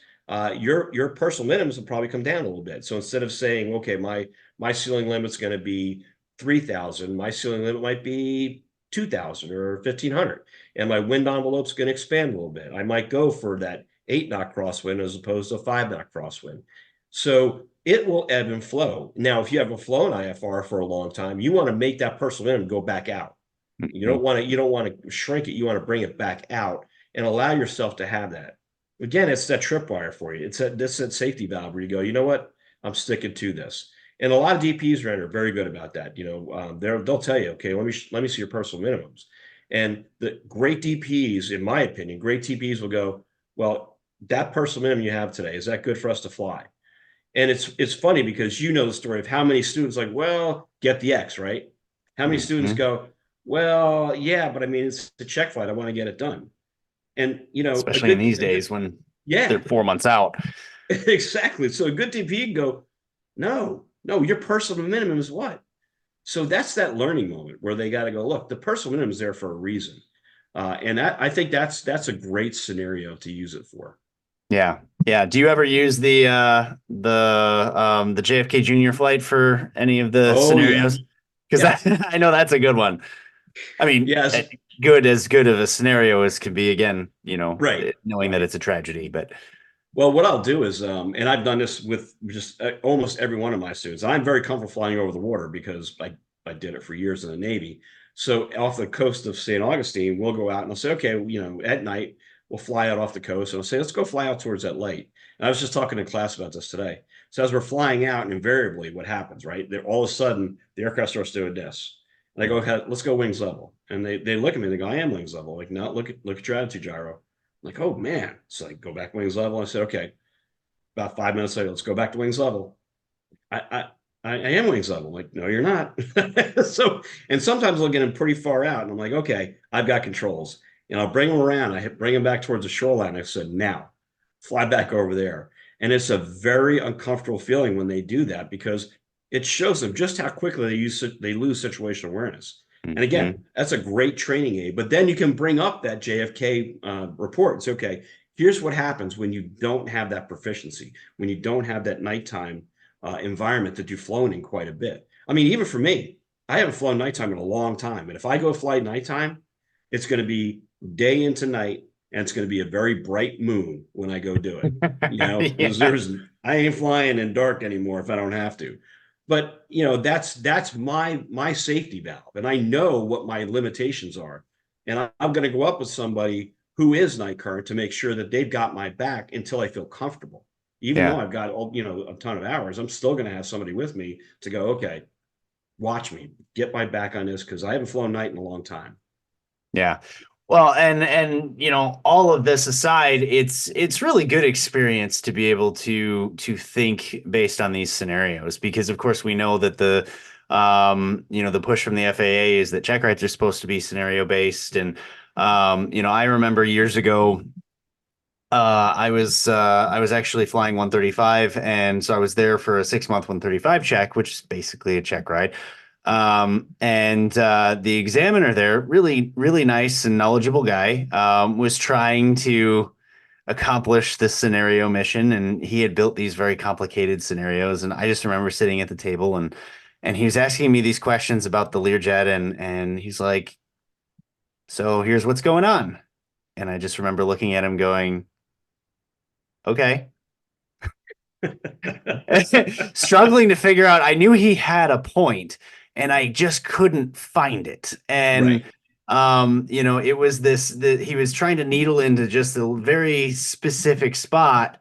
your personal minimums will probably come down a little bit. So instead of saying, okay, my ceiling limit's going to be 3,000, my ceiling limit might be 2,000 or 1,500, and my wind envelope's going to expand a little bit. I might go for that 8-knot crosswind as opposed to a 5-knot crosswind. So it will ebb and flow. Now, if you haven't flown IFR for a long time, you want to make that personal minimum go back out. You don't want to shrink it. You want to bring it back out and allow yourself to have that. Again, it's that tripwire for you. It's that safety valve where you go, you know what? I'm sticking to this. And a lot of DPs are very good about that. They'll tell you, okay, let me see your personal minimums. And the great DPs, in my opinion, great DPs will go, well, that personal minimum you have today, is that good for us to fly? And it's funny because the story of how many students like, well, get the X, right? How many students go, well, yeah, but I mean, it's a check flight. I want to get it done. And, especially in these days when they're 4 months out. Exactly. So a good DP can go, no, your personal minimum is what? So that's that learning moment where they got to go, look, the personal minimum is there for a reason. And I think that's a great scenario to use it for. Yeah. Yeah. Do you ever use the JFK Junior flight for any of the scenarios? Because I know that's a good one. I mean, yes, as good of a scenario as can be, again, right, knowing that it's a tragedy, but. Well, what I'll do is, and I've done this with just almost every one of my students. I'm very comfortable flying over the water because I did it for years in the Navy. So off the coast of St. Augustine, we'll go out and I'll say, okay, at night, we'll fly out off the coast. And I'll say, let's go fly out towards that light. And I was just talking in class about this today. So as we're flying out, and invariably what happens, right? All of a sudden, the aircraft starts doing this. And I go, okay, let's go wings level. And they look at me, they go, I am wings level. Like, no, look at your attitude gyro. I'm like, oh man. So I go back wings level. I said, okay. About 5 minutes later, let's go back to wings level. I am wings level. I'm like, no, you're not. So, and sometimes I'll get them pretty far out, and I'm like, okay, I've got controls, and I'll bring them around. I bring them back towards the shoreline. I said, now, fly back over there. And it's a very uncomfortable feeling when they do that because it shows them just how quickly they lose situational awareness. And again, that's a great training aid. But then you can bring up that JFK report and say, okay, here's what happens when you don't have that proficiency, when you don't have that nighttime environment that you've flown in quite a bit. I mean, even for me, I haven't flown nighttime in a long time. And if I go fly nighttime, it's going to be day into night, and it's going to be a very bright moon when I go do it. I ain't flying in dark anymore if I don't have to. But that's my safety valve, and I know what my limitations are, and I'm going to go up with somebody who is night current to make sure that they've got my back until I feel comfortable. Even though I've got a ton of hours, I'm still going to have somebody with me to go, okay, watch me, get my back on this because I haven't flown night in a long time. Yeah. Well, and all of this aside, it's really good experience to be able to think based on these scenarios because of course we know that the push from the FAA is that check rides are supposed to be scenario based. And I remember years ago I was actually flying 135, and so I was there for a 6-month 135 check, which is basically a check ride. And the examiner there, really, really nice and knowledgeable guy, was trying to accomplish this scenario mission, and he had built these very complicated scenarios. And I just remember sitting at the table, and he was asking me these questions about the Learjet, and he's like, "So here's what's going on." And I just remember looking at him going, "Okay." Struggling to figure out. I knew he had a point, and I just couldn't find it. And Right. it was he was trying to needle into just a very specific spot,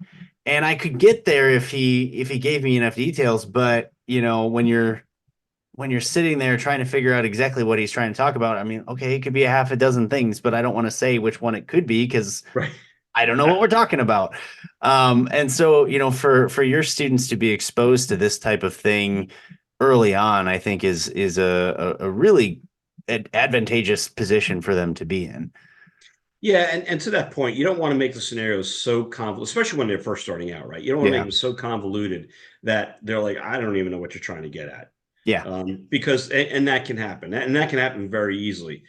and I could get there if he gave me enough details. But when you're sitting there trying to figure out exactly what he's trying to talk about, I mean, okay, it could be a half a dozen things, but I don't want to say which one it could be because Right. I don't know what we're talking about. And so, for your students to be exposed to this type of thing early on, I think is a really advantageous position for them to be in. Yeah, and to that point, you don't want to make the scenarios so convoluted, especially when they're first starting out, right? You don't want to make Yeah. them so convoluted that they're like, I don't even know what you're trying to get at. Yeah. Because and that can happen, and that can happen very easily.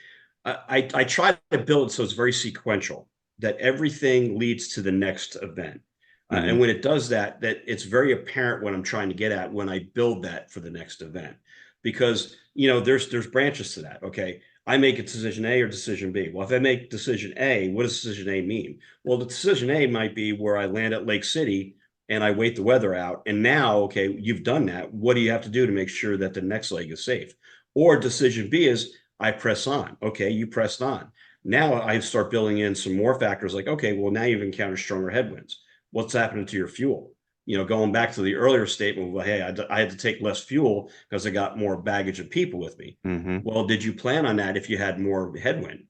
I try to build so it's very sequential, that everything leads to the next event. And Hmm. when it does that, that it's very apparent what I'm trying to get at when I build that for the next event, because there's branches to that. Okay, I make a decision A or decision B. Well, if I make decision A, what does decision A mean? Well, the decision A might be where I land at Lake City and I wait the weather out. And now, okay, you've done that. What do you have to do to make sure that the next leg is safe? Or decision B is I press on. Okay, you pressed on. Now I start building in some more factors like, okay, well, now you've encountered stronger headwinds. What's happening to your fuel? Going back to the earlier statement, well, hey, I had to take less fuel because I got more baggage of people with me. Hmm. Well, did you plan on that if you had more headwind?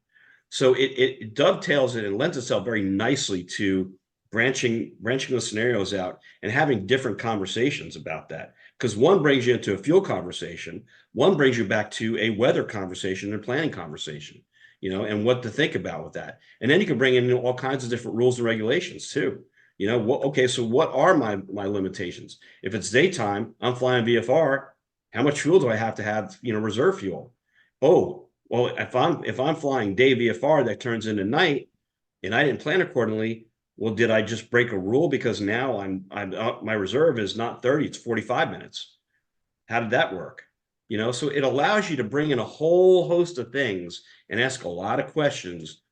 So it dovetails it and lends itself very nicely to branching those scenarios out and having different conversations about that. Because one brings you into a fuel conversation, one brings you back to a weather conversation and planning conversation, and what to think about with that. And then you can bring in all kinds of different rules and regulations too. Okay, so what are my limitations? If it's daytime, I'm flying VFR. How much fuel do I have, reserve fuel? Oh, well, if I'm flying day VFR that turns into night, and I didn't plan accordingly, well, did I just break a rule because now I'm my reserve is not 30, it's 45 minutes. How did that work? So it allows you to bring in a whole host of things and ask a lot of questions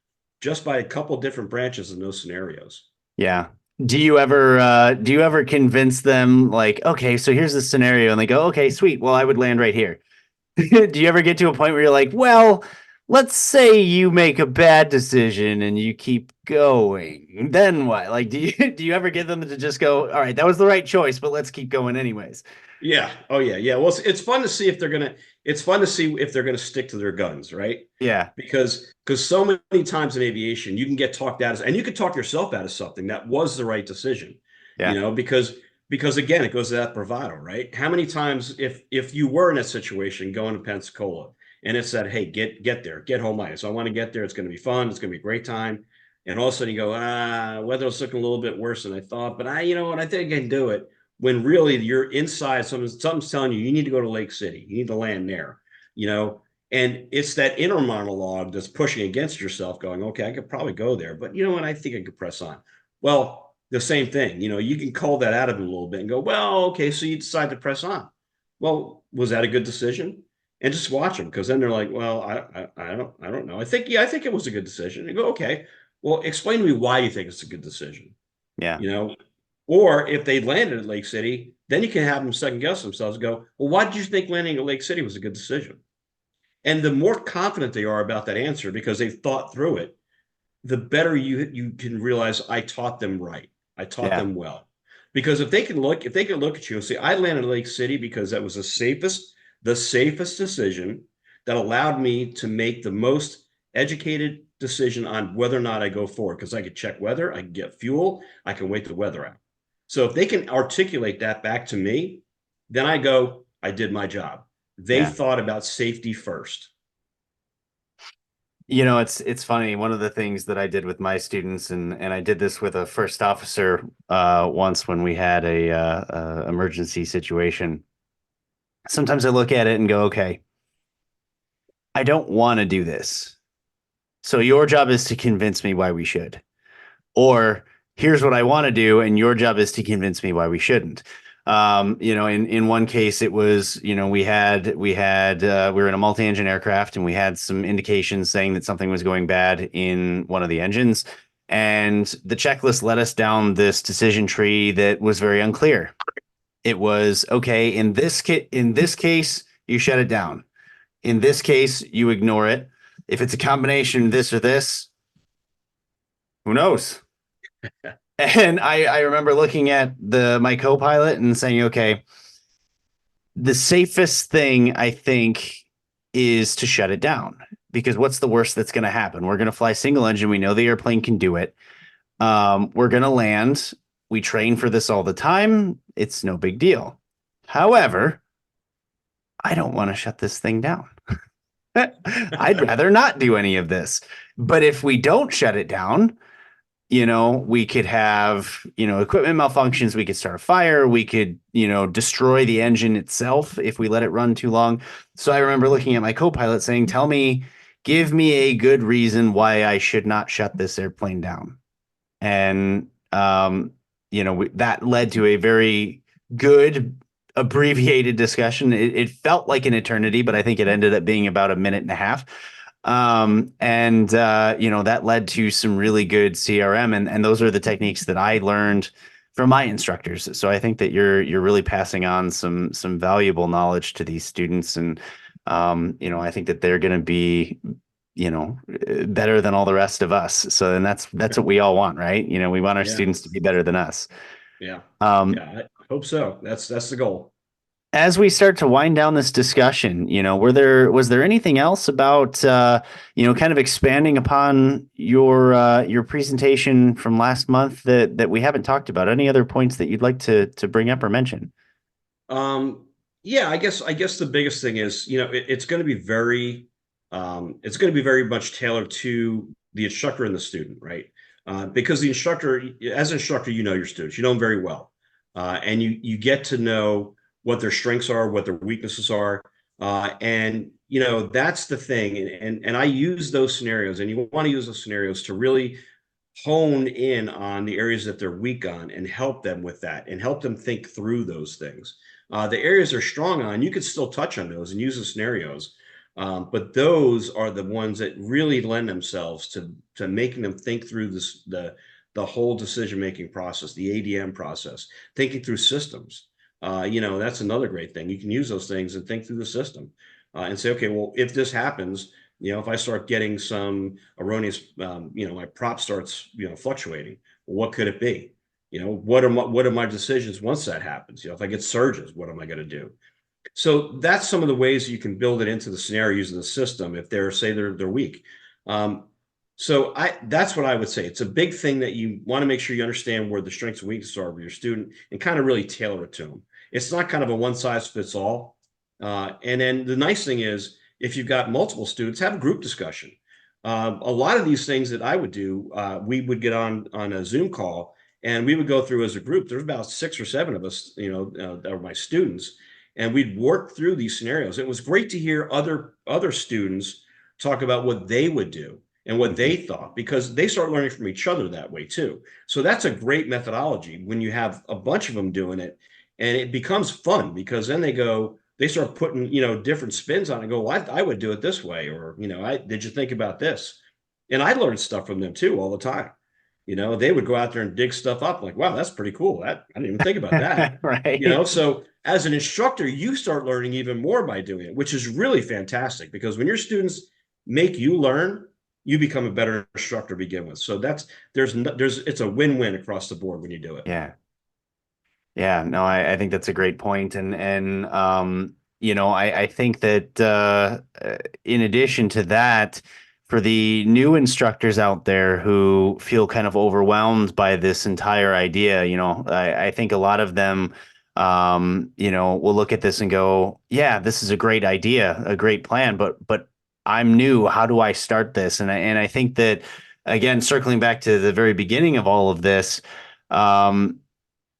just by a couple different branches in those scenarios. Yeah. Do you ever convince them like, okay, so here's the scenario, and they go, okay, sweet. Well, I would land right here. Do you ever get to a point where you're like, well, let's say you make a bad decision and you keep going, then what? Like, do you ever get them to just go, all right, that was the right choice, but let's keep going anyways? Yeah. Oh yeah. Yeah. Well, it's fun to see if they're gonna. It's fun to see if they're gonna stick to their guns, right? Yeah. Because so many times in aviation, you can get talked out of, and you could talk yourself out of something that was the right decision. Yeah. Because again, it goes to that bravado, right? How many times if you were in a situation going to Pensacola and it said, "Hey, get there, get home ice. I want to get there. It's going to be fun. It's going to be a great time." And all of a sudden you go, weather's looking a little bit worse than I thought, but you know what? I think I can do it. When really you're inside, something's telling you need to go to Lake City. You need to land there, you know. And it's that inner monologue that's pushing against yourself, going, okay, I could probably go there, but you know what? I think I could press on. Well, the same thing, you can call that out of it a little bit and go, well, okay, so you decide to press on. Well, was that a good decision? And just watch them, because then they're like, well, I don't know. I think it was a good decision. And go, okay, well, explain to me why you think it's a good decision. Yeah. You know, or if they landed at Lake City, then you can have them second guess themselves and go, well, why did you think landing at Lake City was a good decision? And the more confident they are about that answer because they've thought through it, the better you can realize I taught them right. I taught Yeah. them well. Because if they can look at you and say, I landed in Lake City because that was the safest decision that allowed me to make the most educated decision on whether or not I go forward. Because I could check weather, I can get fuel, I can wait the weather out. So if they can articulate that back to me, then I go, I did my job. They Yeah. thought about safety first. It's funny. One of the things that I did with my students, and I did this with a first officer once when we had a emergency situation. Sometimes I look at it and go, okay, I don't want to do this. So your job is to convince me why we should. Or here's what I want to do, and your job is to convince me why we shouldn't. In one case, it was, we were in a multi-engine aircraft, and we had some indications saying that something was going bad in one of the engines. And the checklist led us down this decision tree that was very unclear. It was, okay, in this case, you shut it down. In this case, you ignore it. If it's a combination of this or this, who knows? And I remember looking at my co-pilot and saying, okay, the safest thing I think is to shut it down, because what's the worst that's going to happen? We're going to fly single engine. We know the airplane can do it. We're going to land. We train for this all the time. It's no big deal. However, I don't want to shut this thing down. I'd rather not do any of this. But if we don't shut it down, we could have, equipment malfunctions. We could start a fire. We could, destroy the engine itself if we let it run too long. So I remember looking at my co-pilot saying, give me a good reason why I should not shut this airplane down. And, that led to a very good abbreviated discussion. It felt like an eternity, but I think it ended up being about a minute and a half. That led to some really good CRM, and those are the techniques that I learned from my instructors. So I think that you're really passing on some valuable knowledge to these students, and I think that they're going to be better than all the rest of us. So then that's what we all want, right? We want our students to be better than us. Yeah. I hope so. That's the goal. As we start to wind down this discussion, was there anything else about, kind of expanding upon your presentation from last month that we haven't talked about? Any other points that you'd like to bring up or mention? Yeah, I guess the biggest thing is, it's going to be very much tailored to the instructor and the student, right? Because as an instructor, your students, you know them very well, and you get to know what their strengths are, what their weaknesses are. And that's the thing. And I use those scenarios, and you want to use those scenarios to really hone in on the areas that they're weak on and help them with that and help them think through those things. The areas they're strong on, you could still touch on those and use the scenarios. But those are the ones that really lend themselves to making them think through the whole decision-making process, the ADM process, thinking through systems. That's another great thing. You can use those things and think through the system and say, okay, well, if this happens, if I start getting some erroneous, my prop starts, fluctuating, what could it be? What are my decisions once that happens? If I get surges, what am I going to do? So that's some of the ways you can build it into the scenario using the system if they're weak. So that's what I would say. It's a big thing that you want to make sure you understand where the strengths and weaknesses are of your student and kind of really tailor it to them. It's not kind of a one size fits all. And then the nice thing is, if you've got multiple students, have a group discussion. A lot of these things that I would do, we would get on a Zoom call and we would go through as a group. There's about 6 or 7 of us, that are my students, and we'd work through these scenarios. It was great to hear other students talk about what they would do and what they thought, because they start learning from each other that way too. So that's a great methodology when you have a bunch of them doing it, and it becomes fun because then they start putting, different spins on it and go, well, I would do it this way. Or, did you think about this? And I learned stuff from them too, all the time. They would go out there and dig stuff up like, wow, that's pretty cool. I didn't even think about that. Right. So as an instructor, you start learning even more by doing it, which is really fantastic, because when your students make you learn, you become a better instructor to begin with. So it's a win-win across the board when you do it. Yeah. Yeah, no, I think that's a great point. I think that in addition to that, for the new instructors out there who feel kind of overwhelmed by this entire idea, I think a lot of them, will look at this and go, yeah, this is a great idea, a great plan, but I'm new. How do I start this? And I think that, again, circling back to the very beginning of all of this,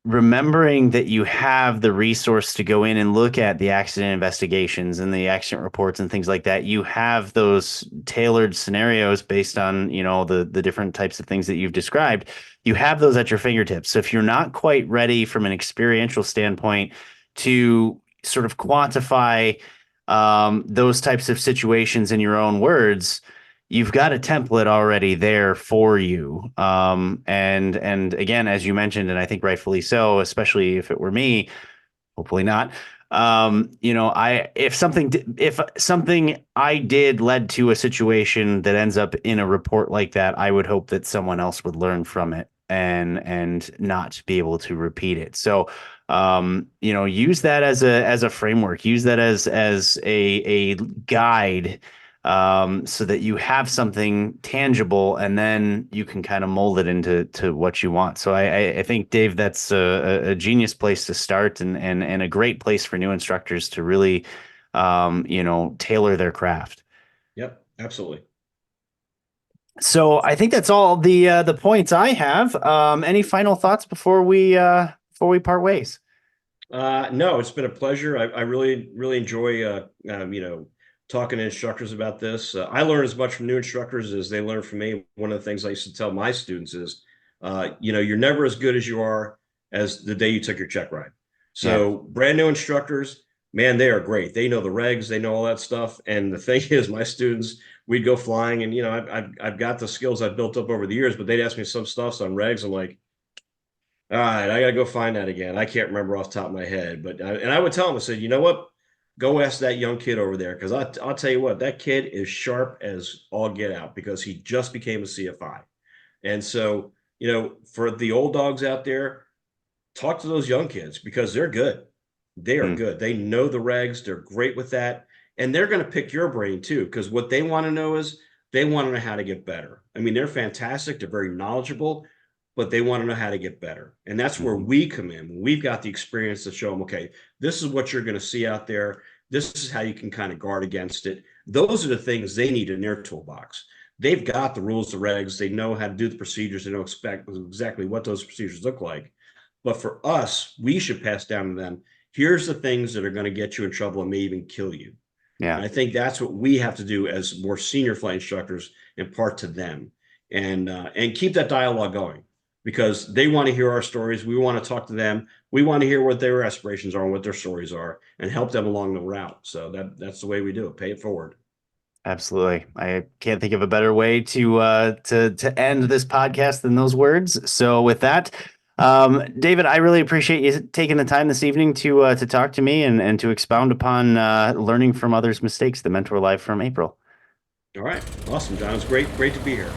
remembering that you have the resource to go in and look at the accident investigations and the accident reports and things like that. You have those tailored scenarios based on, the different types of things that you've described. You have those at your fingertips. So if you're not quite ready from an experiential standpoint to sort of quantify those types of situations in your own words, you've got a template already there for you. And again, as you mentioned, and I think rightfully so, especially if it were me, hopefully not. If something I did led to a situation that ends up in a report like that, I would hope that someone else would learn from it and not be able to repeat it. So use that as a framework, use that as a guide, so that you have something tangible, and then you can kind of mold it into what you want. So I think, Dave, that's a genius place to start, and a great place for new instructors to really tailor their craft. Yep, absolutely. So I think that's all the points I have. Any final thoughts before we part ways? No, it's been a pleasure. I really, really enjoy, talking to instructors about this. I learn as much from new instructors as they learn from me. One of the things I used to tell my students is, you're never as good as you are as the day you took your check ride. So brand new instructors, man, they are great. They know the regs, they know all that stuff. And the thing is, my students, we'd go flying, and I've got the skills I've built up over the years, but they'd ask me some stuff on regs. I'm like, all right, I gotta go find that again. I can't remember off the top of my head, but I would tell them, I said, you know what? Go ask that young kid over there, because I'll tell you what, that kid is sharp as all get out because he just became a CFI. And so, for the old dogs out there, talk to those young kids because they're good. They are good. They know the regs. They're great with that. And they're going to pick your brain too, because what they want to know is they want to know how to get better. I mean, they're fantastic. They're very knowledgeable, but they want to know how to get better. And that's where we come in. We've got the experience to show them, okay, this is what you're going to see out there. This is how you can kind of guard against it. Those are the things they need in their toolbox. They've got the rules, the regs. They know how to do the procedures. They know exactly what those procedures look like. But for us, we should pass down to them, here's the things that are going to get you in trouble and may even kill you. Yeah. And I think that's what we have to do as more senior flight instructors, impart to them, and keep that dialogue going, because they want to hear our stories. We want to talk to them. We want to hear what their aspirations are and what their stories are, and help them along the route. So that's the way we do it. Pay it forward. Absolutely. I can't think of a better way to end this podcast than those words. So with that, David, I really appreciate you taking the time this evening to talk to me and to expound upon learning from others' mistakes, the MentorLIVE from April. All right. Awesome, John. It's great to be here.